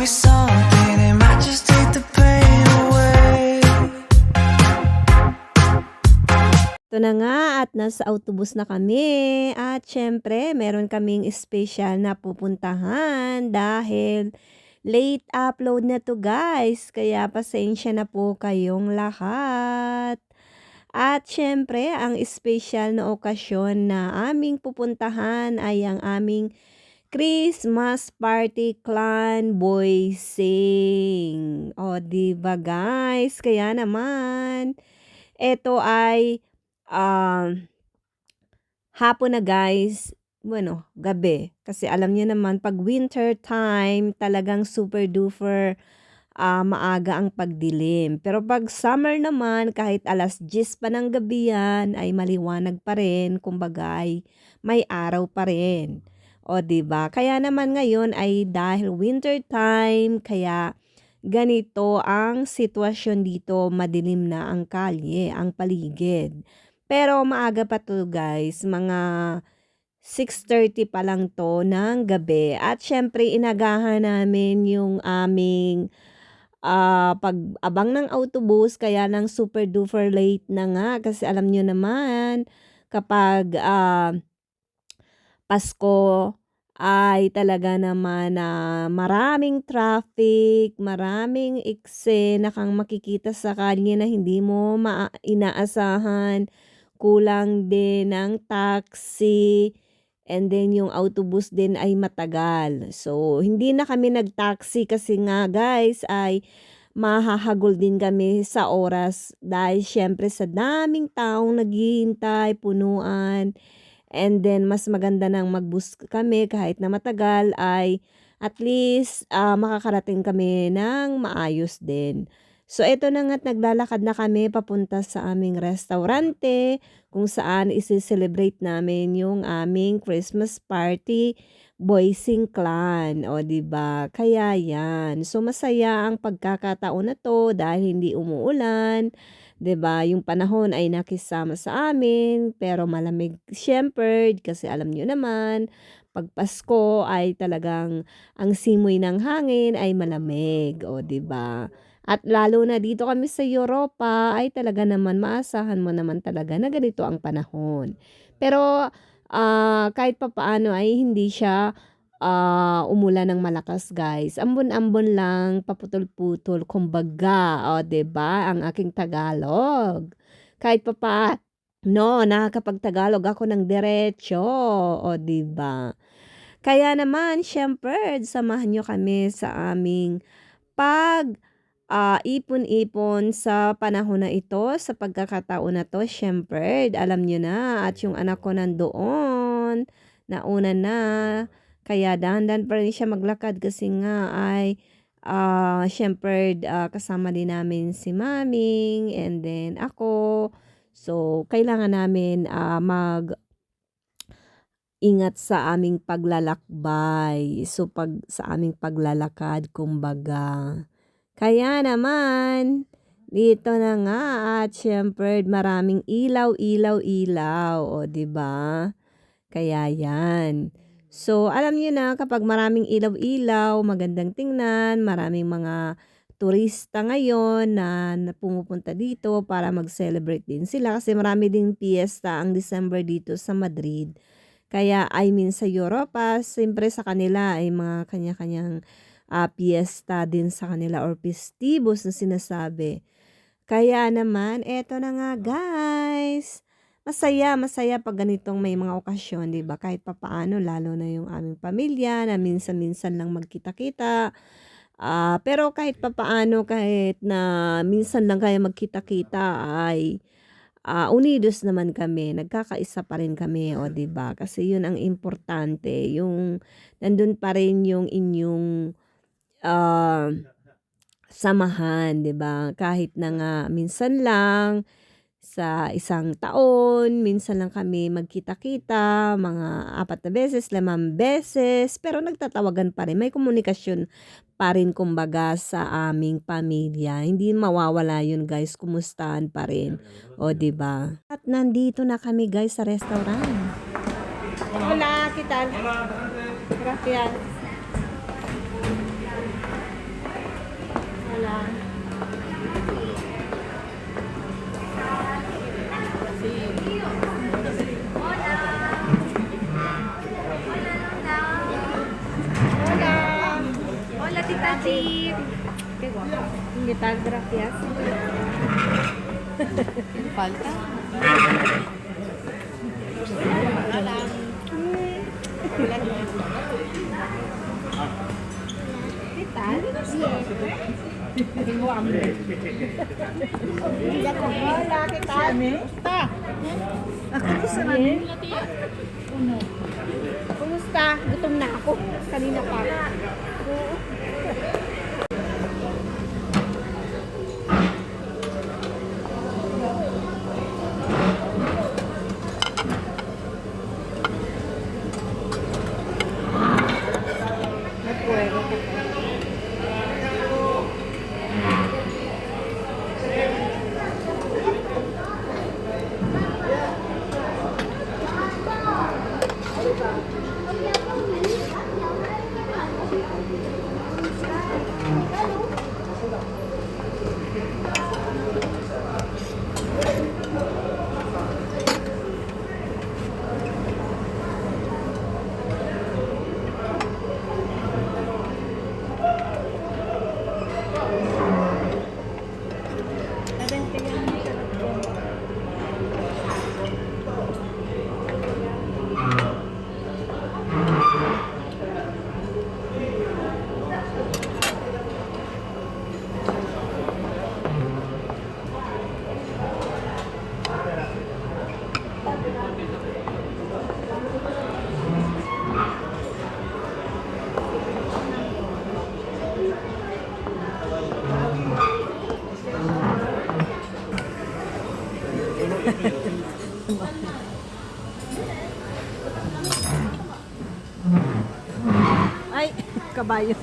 me something, it might just take the pain away. Ito na nga at nasa autobus na kami at syempre meron kaming special na pupuntahan dahil late upload na to guys, kaya pasensya na po kayong lahat. At syempre ang special na okasyon na aming pupuntahan ay ang aming Christmas Party Clan Boysing. O di ba guys, kaya naman ito ay hapon na guys, bueno, gabi. Kasi alam niyo naman, pag winter time, talagang super duper maaga ang pagdilim. Pero pag summer naman, kahit 10:00 pa ng gabi yan, ay maliwanag pa rin. Kumbaga ay may araw pa rin. O, 'di ba? Kaya naman ngayon ay dahil winter time, kaya ganito ang sitwasyon dito, madilim na ang kalye, ang paligid. Pero maaga pa 'to guys, mga 6:30 pa lang 'to ng gabi at siyempre inagahan namin yung aming, pag-abang ng autobus kaya lang super duper late na nga kasi alam niyo naman kapag, Pasko ay talaga naman na maraming traffic, maraming eksena kang makikita sa kalye na hindi mo inaasahan. Kulang din ng taxi, and then yung autobus din ay matagal. So, hindi na kami nag-taxi kasi nga guys ay mahahagol din kami sa oras dahil siyempre sa daming taong naghihintay, punuan. And then mas maganda ng mag-bus kami kahit na matagal ay at least, makakarating kami ng maayos din. So eto na nga't naglalakad na kami papunta sa aming restaurante kung saan ise-celebrate namin yung aming Christmas party, Boysing Clan, o 'di ba? Kaya 'yan. So masaya ang pagkakataon na 'to dahil hindi umuulan, 'di ba? Yung panahon ay nakisama sa amin pero malamig siyempre kasi alam niyo naman 'pag Pasko ay talagang ang simoy ng hangin ay malamig, o 'di ba? At lalo na dito kami sa Europa ay talaga naman maasahan mo naman talaga na ganito ang panahon. Pero, kahit papaano ay hindi siya, umulan ng malakas guys. Ambon-ambon lang, paputol-putol kumbaga, o 'di ba, ang aking Tagalog. Kahit papaano nakakapag-Tagalog ako ng diretso, o 'di ba? Kaya naman siyempre samahan niyo kami sa aming pag, ipon-ipon sa panahon na ito, sa pagkakataon na 'to siyempre alam niyo na at yung anak ko nandoon, nauna na. Kaya dahan-dahan pa rin siya maglakad kasi nga ay, siyempre, kasama din namin si maming and then ako. So, kailangan namin, ingat sa aming paglalakbay. So, sa aming paglalakad kumbaga. Kaya naman, dito na nga at siyempre maraming ilaw, ilaw, ilaw, o 'di ba? Kaya 'yan. So, alam niyo na kapag maraming ilaw-ilaw, magandang tingnan, maraming mga turista ngayon na pumupunta dito para mag-celebrate din sila kasi marami ding piyesta ang December dito sa Madrid. Kaya I mean sa Europa, siyempre sa kanila ay mga kanya-kanyang, piyesta din sa kanila or festivos na sinasabi. Kaya naman eto na nga guys, masaya, masaya 'pag ganitong may mga okasyon 'di ba, kahit papaano lalo na yung aming pamilya na minsan-minsan lang magkita-kita. Pero kahit papaano kahit na minsan lang kayo magkita-kita ay unidos naman kami, nagkakaisa pa rin kami, o 'di ba? Kasi 'yun ang importante, yung nandun pa rin yung inyong, ah, samahan, 'di ba? Kahit na nga minsan lang sa isang taon, minsan lang kami magkita-kita, mga 4 na beses, 5 beses, pero nagtatawagan pa rin, may komunikasyon pa rin kumbaga sa aming pamilya. Hindi mawawala 'yun guys, kumustahan pa rin, o 'di ba? At nandito na kami guys sa restaurant. Hola, ¿qué tal? Gracias. lang. Hola. Hola, Tita Chip. Qué guapa. ¿Qué tal? Gracias. Falta. ¿Qué tal? Tengo hambre. Hola, ¿qué tal? Bien. Kumusta? Gutom na ako. Kanina pa. Oo. Nagpuwero ko. Ay, kabayo.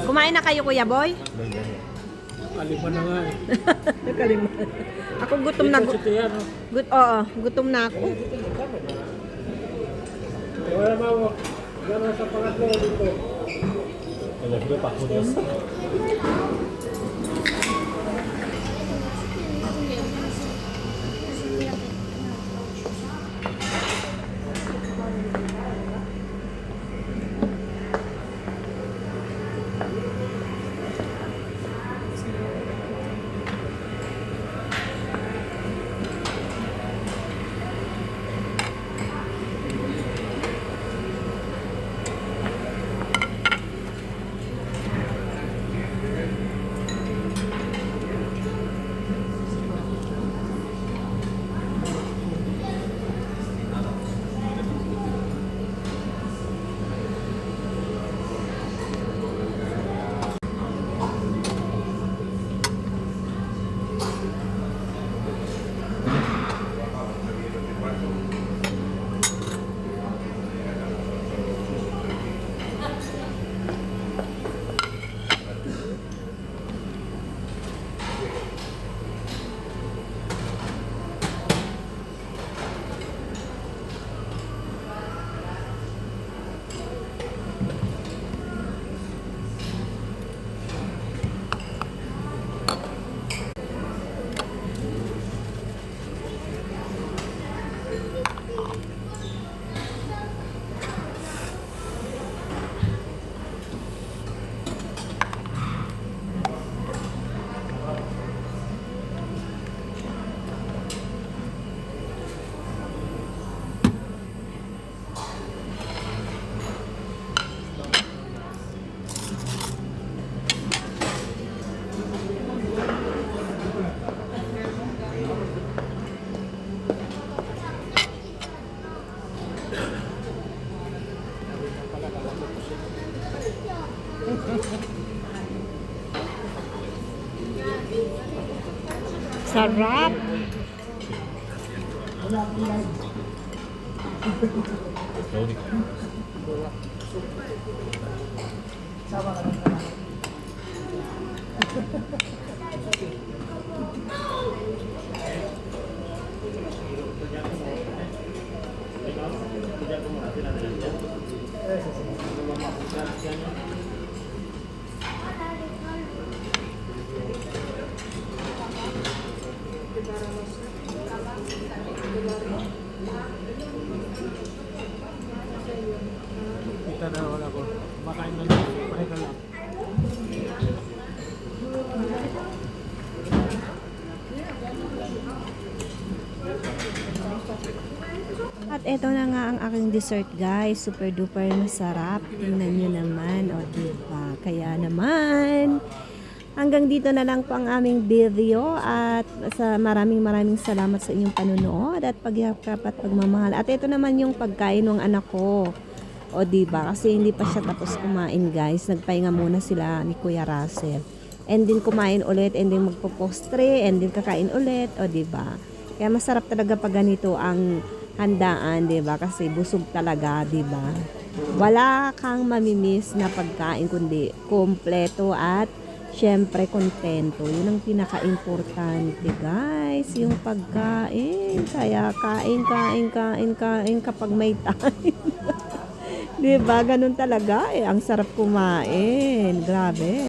Kumain na kayo, Kuya Boy? Kaliman na nga eh. Nakalimutan. Ako gutom na. Oo, gutom na ako. Wala mo. Gano'n sa pangatlo dito. Alam ko pa ko Diyos. Sarap. Kita na wala ko. Makain na lang. Makain na lang. At eto na nga ang aking dessert guys. Super duper masarap. Tingnan nyo naman. O diba? Kaya naman. Hanggang dito na lang po ang aming video. At maraming salamat sa inyong panunood. At pagyakap at pagmamahal. At ito naman yung pagkain ng anak ko. O diba? Kasi hindi pa siya tapos kumain guys. Nagpahinga muna sila ni Kuya Russell. And then kumain ulit. And then magpo-postre. And then kakain ulit. O diba? Kaya masarap talaga pag ganito ang handaan, 'di ba? Kasi busog talaga, 'di ba? Wala kang mamimiss na pagkain kundi kompleto at syempre kontento. 'Yun ang pinaka-importante, guys, yung pagkain. Kaya kain kapag may time. 'Di ba? Ganun talaga eh. Ang sarap kumain. Grabe.